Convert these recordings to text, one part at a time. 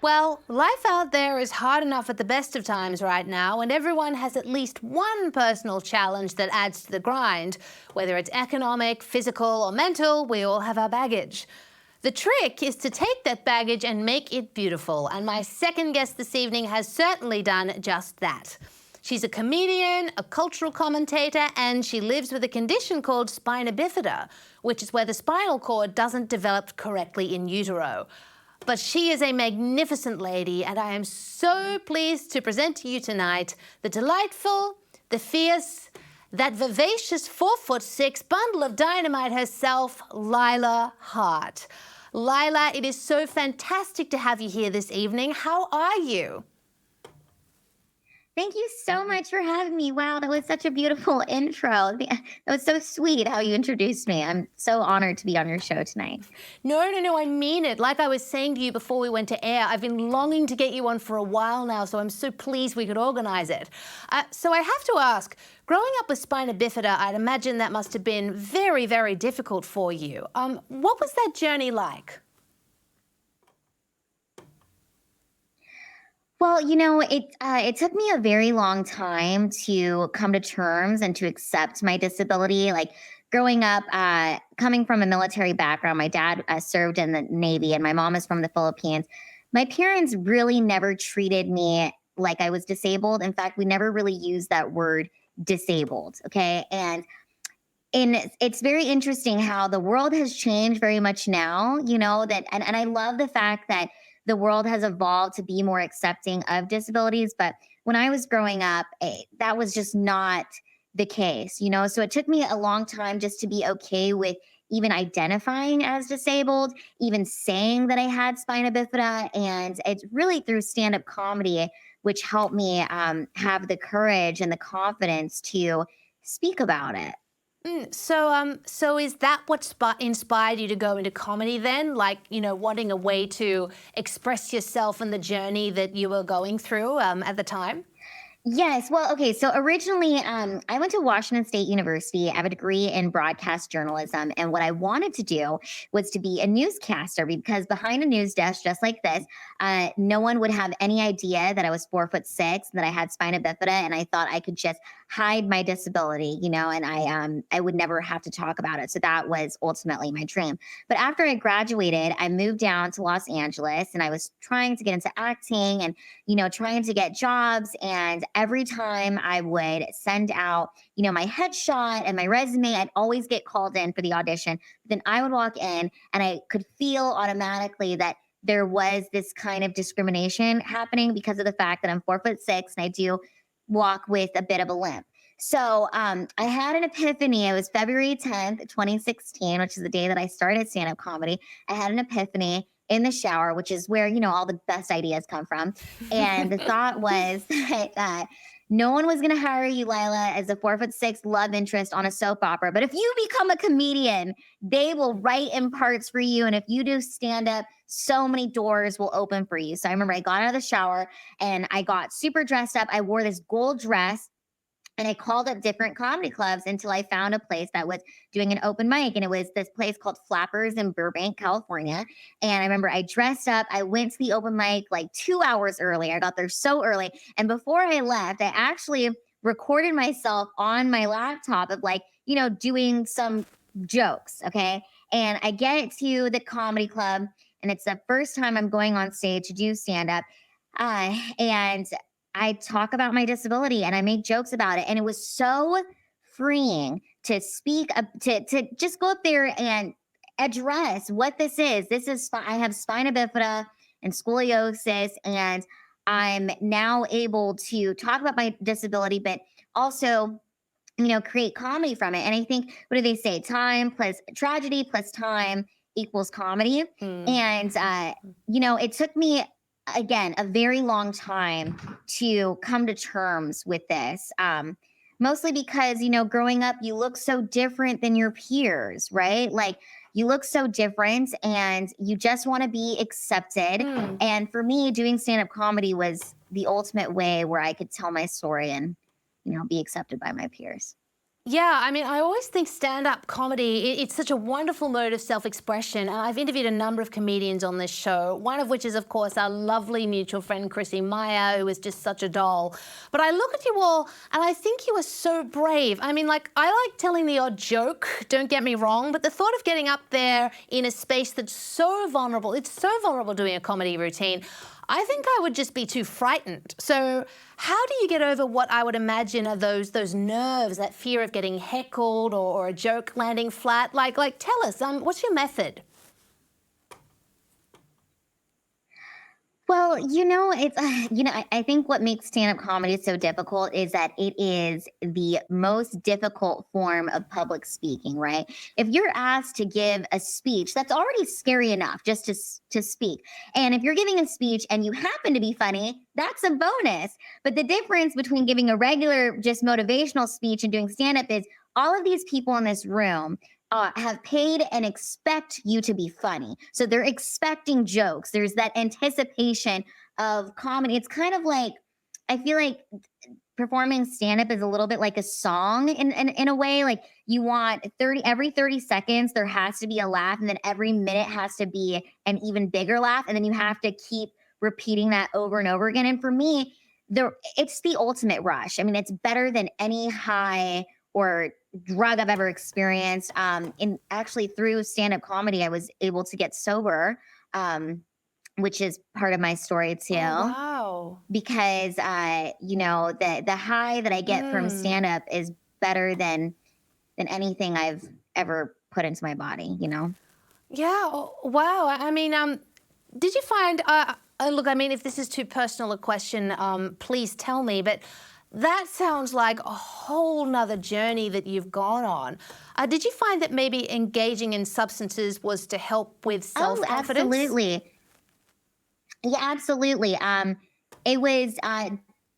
Well, life out there is hard enough at the best of times right now, and everyone has at least one personal challenge that adds to the grind. Whether it's economic, physical, or mental, we all have our baggage. The trick is to take that baggage and make it beautiful, and my second guest this evening has certainly done just that. She's a comedian, a cultural commentator, and she lives with a condition called spina bifida, which is where the spinal cord doesn't develop correctly in utero. But she is a magnificent lady, and I am so pleased to present to you tonight the delightful, the fierce, that vivacious 4'6" bundle of dynamite herself, Lila Hart. Lila, it is so fantastic to have you here this evening. How are you? Thank you so much for having me. Wow, that was such a beautiful intro. That was so sweet how you introduced me. I'm so honored to be on your show tonight. No, I mean it. Like I was saying to you before we went to air, I've been longing to get you on for a while now, so I'm so pleased we could organize it. So I have to ask, growing up with spina bifida, I'd imagine that must have been very, very difficult for you. What was that journey like? Well, it took me a very long time to come to terms and to accept my disability. Like growing up, coming from a military background, my dad served in the Navy, and my mom is from the Philippines. My parents really never treated me like I was disabled. In fact, we never really used that word disabled. Okay, and it's very interesting how the world has changed very much now, and I love the fact that the world has evolved to be more accepting of disabilities. But when I was growing up, that was just not the case, so it took me a long time just to be okay with even identifying as disabled, even saying that I had spina bifida. And it's really through stand-up comedy which helped me have the courage and the confidence to speak about it. So is that what inspired you to go into comedy then? Like, wanting a way to express yourself and the journey that you were going through at the time? Yes. Well, okay. So originally, I went to Washington State University. I have a degree in broadcast journalism. And what I wanted to do was to be a newscaster because behind a news desk, just like this, no one would have any idea that I was 4'6", that I had spina bifida. And I thought I could just hide my disability, and I would never have to talk about it. So that was ultimately my dream. But after I graduated, I moved down to Los Angeles and I was trying to get into acting and trying to get jobs. And every time I would send out, my headshot and my resume, I'd always get called in for the audition. Then I would walk in and I could feel automatically that there was this kind of discrimination happening because of the fact that I'm 4'6" and I do walk with a bit of a limp. So I had an epiphany. It was February 10th, 2016, which is the day that I started stand up comedy. I had an epiphany in the shower, which is where, all the best ideas come from. And the thought was that no one was going to hire you, Lila, as a 4'6" love interest on a soap opera. But if you become a comedian, they will write in parts for you. And if you do stand up, so many doors will open for you. So I remember I got out of the shower and I got super dressed up. I wore this gold dress and I called up different comedy clubs until I found a place that was doing an open mic. And it was this place called Flappers in Burbank, California. And I remember I dressed up. I went to the open mic like 2 hours early. I got there so early. And before I left, I actually recorded myself on my laptop of like, doing some jokes. Okay. And I get to the comedy club and it's the first time I'm going on stage to do stand up. And I talk about my disability and I make jokes about it. And it was so freeing to speak up, to just go up there and address what this is. I have spina bifida and scoliosis, and I'm now able to talk about my disability, but also, create comedy from it. And I think, what do they say? Time plus tragedy plus time equals comedy. Mm. And, it took me again a very long time to come to terms with this, mostly because growing up you look so different than your peers, right? Like you look so different and you just want to be accepted. Mm. And for me, doing stand-up comedy was the ultimate way where I could tell my story and be accepted by my peers. Yeah, I mean, I always think stand-up comedy, it's such a wonderful mode of self-expression. And I've interviewed a number of comedians on this show, one of which is, of course, our lovely mutual friend, Chrissy Meyer, who is just such a doll. But I look at you all, and I think you are so brave. I mean, like, I like telling the odd joke, don't get me wrong, but the thought of getting up there in a space that's so vulnerable, it's so vulnerable doing a comedy routine, I think I would just be too frightened. So how do you get over what I would imagine are those nerves, that fear of getting heckled or a joke landing flat? Like tell us, what's your method? Well, it's, I think what makes stand-up comedy so difficult is that it is the most difficult form of public speaking, right? If you're asked to give a speech, that's already scary enough just to speak. And if you're giving a speech and you happen to be funny, that's a bonus. But the difference between giving a regular, just motivational speech and doing stand-up is all of these people in this room have paid and expect you to be funny. So they're expecting jokes. There's that anticipation of comedy. It's kind of like, I feel like performing stand-up is a little bit like a song in a way. Like you want every 30 seconds, there has to be a laugh. And then every minute has to be an even bigger laugh. And then you have to keep repeating that over and over again. And for me, it's the ultimate rush. I mean, it's better than any high or drug I've ever experienced. And actually through stand-up comedy, I was able to get sober, which is part of my story too. Oh, wow. Because the high that I get from stand-up is better than anything I've ever put into my body, Yeah, wow. I mean, did you find, look, I mean, if this is too personal a question, please tell me, but that sounds like a whole nother journey that you've gone on. Did you find that maybe engaging in substances was to help with self-confidence? Oh, absolutely. Yeah, absolutely. It was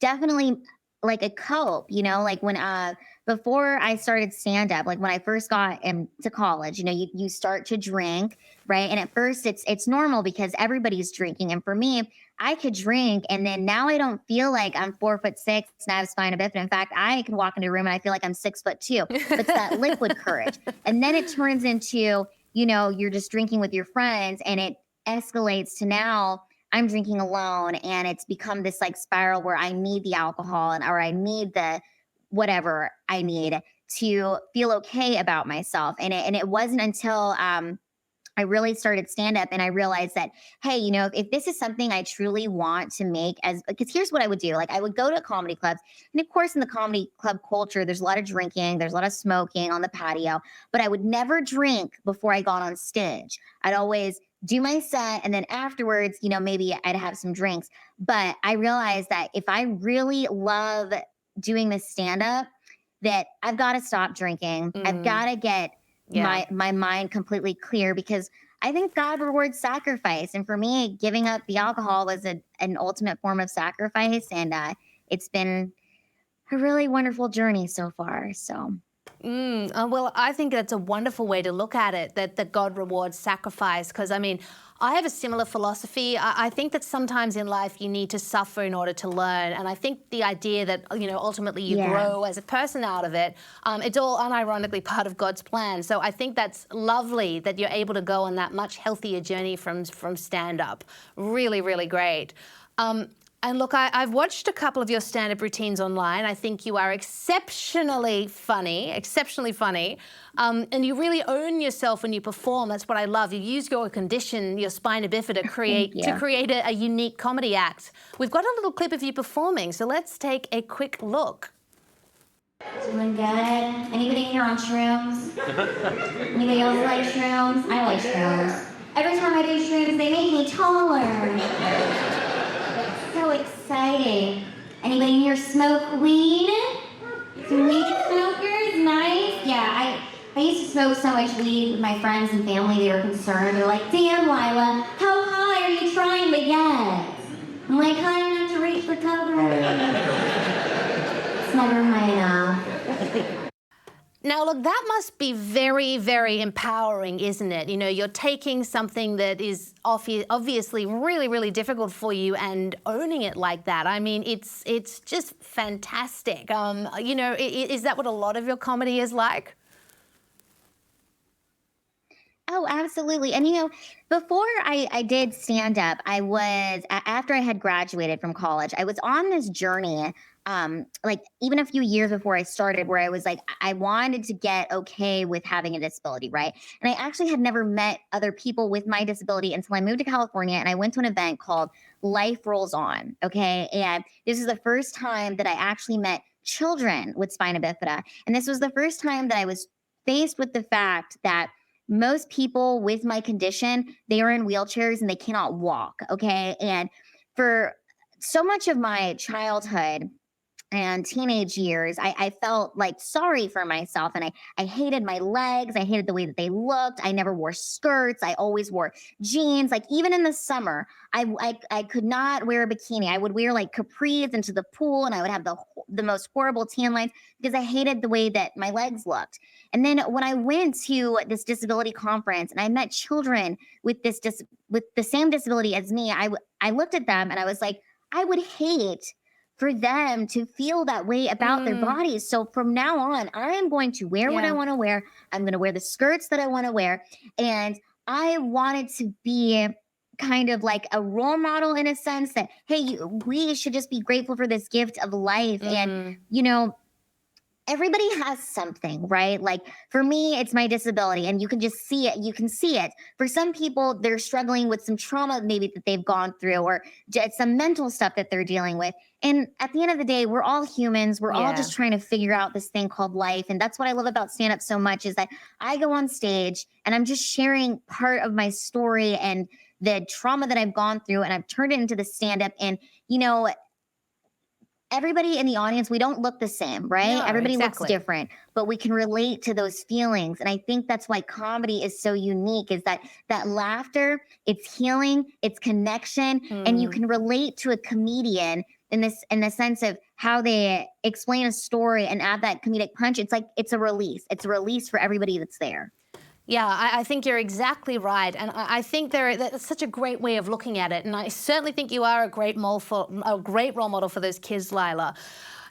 definitely like a cope, like when before I started stand up, like when I first got into college, you start to drink, right? And at first it's normal because everybody's drinking. And for me, I could drink and then now I don't feel like I'm 4'6" and I have spina bifida. In fact, I can walk into a room and I feel like I'm 6'2". It's that liquid courage. And then it turns into, you're just drinking with your friends and it escalates to now I'm drinking alone and it's become this like spiral where I need the alcohol or I need the whatever I need to feel okay about myself. And it wasn't until I really started stand up and I realized that, hey, if this is something I truly want to make because here's what I would do. Like I would go to comedy clubs. And of course, in the comedy club culture, there's a lot of drinking, there's a lot of smoking on the patio, but I would never drink before I got on stage. I'd always do my set and then afterwards, maybe I'd have some drinks. But I realized that if I really love doing this stand up, that I've got to stop drinking. I've got to get my mind completely clear because I think God rewards sacrifice. And for me, giving up the alcohol was an ultimate form of sacrifice. And it's been a really wonderful journey so far. So. Well, I think that's a wonderful way to look at it, that God rewards sacrifice. Because, I mean, I have a similar philosophy. I think that sometimes in life you need to suffer in order to learn. And I think the idea that, ultimately you grow as a person out of it, it's all unironically part of God's plan. So I think that's lovely that you're able to go on that much healthier journey from stand-up. Really, really great. And look, I've watched a couple of your stand-up routines online. I think you are exceptionally funny, and you really own yourself when you perform. That's what I love. You use your condition, your spina bifida, to create a unique comedy act. We've got a little clip of you performing, so let's take a quick look. Doing good. Anybody here on shrooms? Anybody else like shrooms? I like shrooms. Every time I do shrooms, they make me taller. So exciting. Anybody here smoke weed? Some weed smokers? Nice. Yeah, I used to smoke so much weed with my friends and family. They were concerned. They're like, damn, Lila, how high are you trying to get? I'm like, high enough to reach the cover. It's never high enough. Now, look, that must be very, very empowering, isn't it? You know, you're taking something that is obviously really, really difficult for you and owning it like that. I mean, it's just fantastic. You know, is that what a lot of your comedy is like? Oh, absolutely. And before I did stand up, after I had graduated from college, I was on this journey, like even a few years before I started, where I was like, I wanted to get okay with having a disability, right? And I actually had never met other people with my disability until I moved to California and I went to an event called Life Rolls On. Okay. And this is the first time that I actually met children with spina bifida. And this was the first time that I was faced with the fact that most people with my condition, they are in wheelchairs and they cannot walk. Okay. And for so much of my childhood and teenage years, I felt like sorry for myself and I hated my legs. I hated the way that they looked. I never wore skirts. I always wore jeans. Like even in the summer, I could not wear a bikini. I would wear like capris into the pool and I would have the most horrible tan lines because I hated the way that my legs looked. And then when I went to this disability conference and I met children with with the same disability as me, I looked at them and I was like, I would hate for them to feel that way about their Mm, bodies. So from now on, I am going to wear what I yeah. want to wear. I'm going to wear the skirts that I want to wear. And I wanted to be kind of like a role model in a sense that, hey, we should just be grateful for this gift of life. And, Mm, you know, everybody has something, right? Like for me, it's my disability, and you can just see it. You can see it. For some people, they're struggling with some trauma, maybe that they've gone through, or some mental stuff that they're dealing with. And at the end of the day, we're all humans. We're all yeah. just trying to figure out this thing called life. And that's what I love about stand up so much is that I go on stage and I'm just sharing part of my story and the trauma that I've gone through, and I've turned it into the stand up. And, you know, everybody in the audience, we don't look the same, right? No, Everybody looks exactly. different, but we can relate to those feelings. And I think that's why comedy is so unique is that laughter, it's healing, it's connection, and you Mm. can relate to a comedian in the sense of how they explain a story and add that comedic punch. It's like it's a release. It's a release for everybody that's there. Yeah, I think you're exactly right, and I think that's such a great way of looking at it. And I certainly think you are a great role model for those kids, Lila.